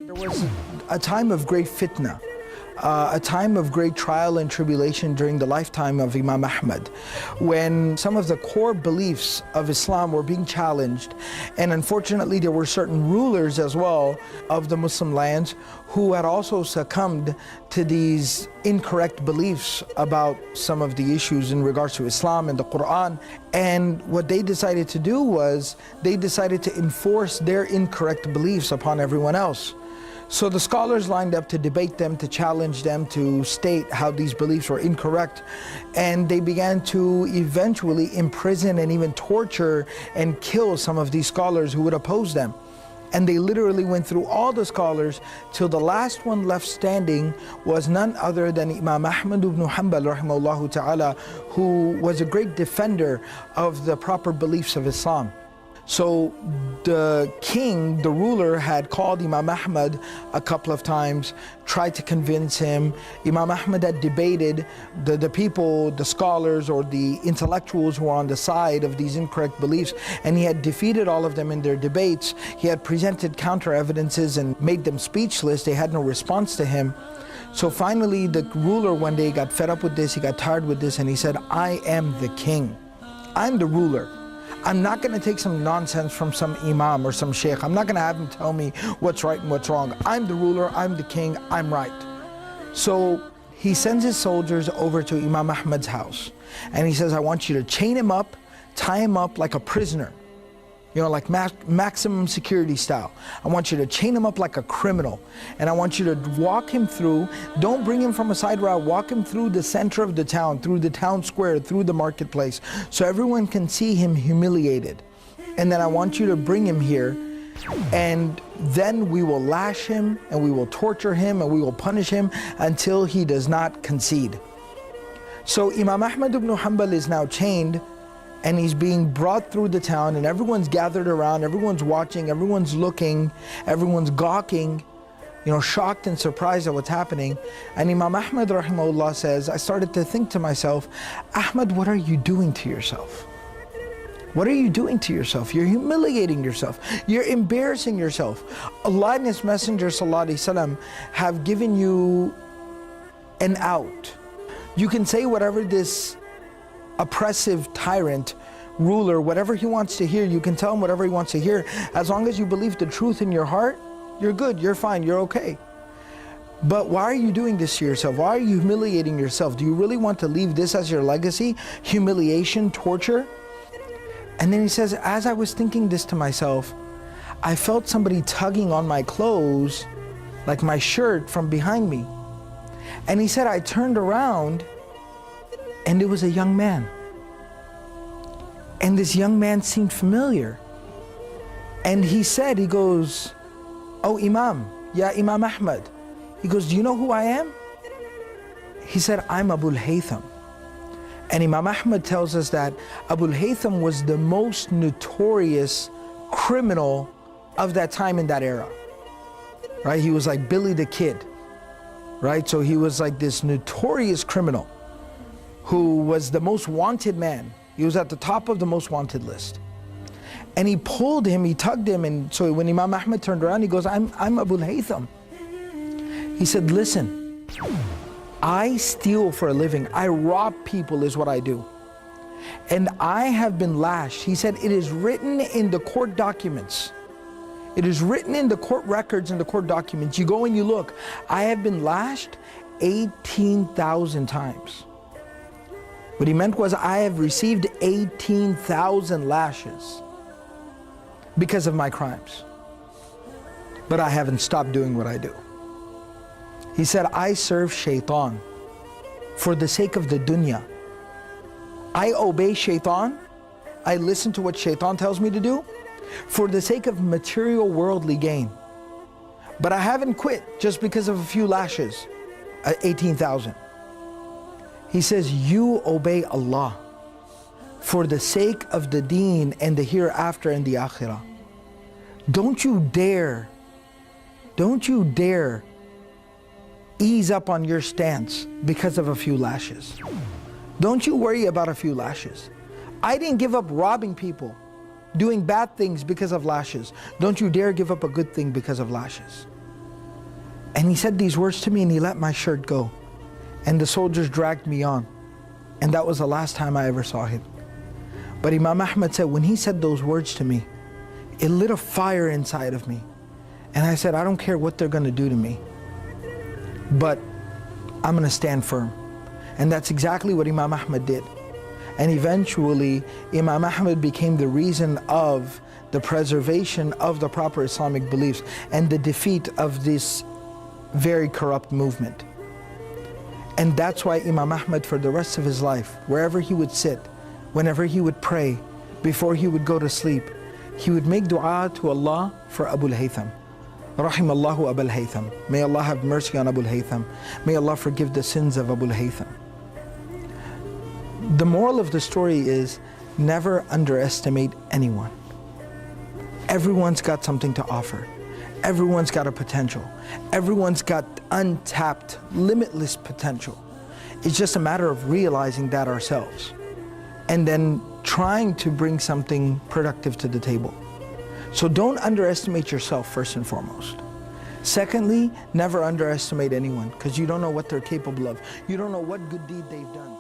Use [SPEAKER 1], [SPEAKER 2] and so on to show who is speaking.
[SPEAKER 1] There was a time of great fitna, a time of great trial and tribulation during the lifetime of Imam Ahmad, when some of the core beliefs of Islam were being challenged, and unfortunately there were certain rulers as well of the Muslim lands who had also succumbed to these incorrect beliefs about some of the issues in regards to Islam and the Quran. And what they decided to do was they decided to enforce their incorrect beliefs upon everyone else. So the scholars lined up to debate them, to challenge them, to state how these beliefs were incorrect. And they began to eventually imprison and even torture and kill some of these scholars who would oppose them. And they literally went through all the scholars till the last one left standing was none other than Imam Ahmad ibn Hanbal rahimahullah ta'ala, who was a great defender of the proper beliefs of Islam. So the king, the ruler, had called Imam Ahmad a couple of times, tried to convince him. Imam Ahmad had debated the people, the scholars or the intellectuals who were on the side of these incorrect beliefs, and he had defeated all of them in their debates. He had presented counter evidences and made them speechless. They had no response to him. So finally the ruler one day got fed up with this, he got tired with this, and he said, I am the king, I'm the ruler. I'm not going to take some nonsense from some imam or some sheikh. I'm not going to have him tell me what's right and what's wrong. I'm the ruler, I'm the king, I'm right. So he sends his soldiers over to Imam Ahmad's house. And he says, I want you to chain him up, tie him up like a prisoner. You know, like maximum security style. I want you to chain him up like a criminal. And I want you to walk him through, don't bring him from a side route, walk him through the center of the town, through the town square, through the marketplace, so everyone can see him humiliated. And then I want you to bring him here, and then we will lash him, and we will torture him, and we will punish him until he does not concede. So Imam Ahmad ibn Hanbal is now chained, and he's being brought through the town, and everyone's gathered around, everyone's watching, everyone's looking, everyone's gawking, you know, shocked and surprised at what's happening. And Imam Ahmad rahimahullah says, I started to think to myself, Ahmad, what are you doing to yourself? What are you doing to yourself? You're humiliating yourself. You're embarrassing yourself. Allah and His Messenger sallallahu alaihi wasallam have given you an out. You can say whatever this oppressive tyrant, ruler, whatever he wants to hear, you can tell him whatever he wants to hear. As long as you believe the truth in your heart, you're good, you're fine, you're okay. But why are you doing this to yourself? Why are you humiliating yourself? Do you really want to leave this as your legacy? Humiliation, torture? And then he says, as I was thinking this to myself, I felt somebody tugging on my clothes, like my shirt, from behind me. And he said, I turned around, and it was a young man. And this young man seemed familiar. And he said, he goes, oh Imam, yeah Imam Ahmad. He goes, do you know who I am? He said, I'm Abul Haytham. And Imam Ahmad tells us that Abul Haytham was the most notorious criminal of that time in that era. Right? He was like Billy the Kid. Right? So he was like this notorious criminal who was the most wanted man. He was at the top of the most wanted list. And he pulled him, he tugged him, and so when Imam Ahmad turned around, he goes, I'm Abul Haytham. He said, listen, I steal for a living. I rob people is what I do. And I have been lashed. He said, it is written in the court documents. It is written in the court records and the court documents. You go and you look. I have been lashed 18,000 times. What he meant was, I have received 18,000 lashes because of my crimes. But I haven't stopped doing what I do. He said, I serve shaitan for the sake of the dunya. I obey shaitan. I listen to what shaitan tells me to do for the sake of material worldly gain. But I haven't quit just because of a few lashes, 18,000. He says, you obey Allah for the sake of the deen and the hereafter and the akhirah. Don't you dare ease up on your stance because of a few lashes. Don't you worry about a few lashes. I didn't give up robbing people, doing bad things because of lashes. Don't you dare give up a good thing because of lashes. And he said these words to me and he let my shirt go. And the soldiers dragged me on. And that was the last time I ever saw him. But Imam Ahmad said, when he said those words to me, it lit a fire inside of me. And I said, I don't care what they're going to do to me, but I'm going to stand firm. And that's exactly what Imam Ahmad did. And eventually, Imam Ahmad became the reason of the preservation of the proper Islamic beliefs and the defeat of this very corrupt movement. And that's why Imam Ahmad, for the rest of his life, wherever he would sit, whenever he would pray, before he would go to sleep, he would make dua to Allah for Abu al-Haytham. Rahimallahu Abu al-Haytham. May Allah have mercy on Abu al-Haytham. May Allah forgive the sins of Abu al-Haytham. The moral of the story is, never underestimate anyone. Everyone's got something to offer. Everyone's got a potential. Everyone's got untapped, limitless potential. It's just a matter of realizing that ourselves and then trying to bring something productive to the table. So don't underestimate yourself first and foremost. Secondly, never underestimate anyone, because you don't know what they're capable of. You don't know what good deed they've done.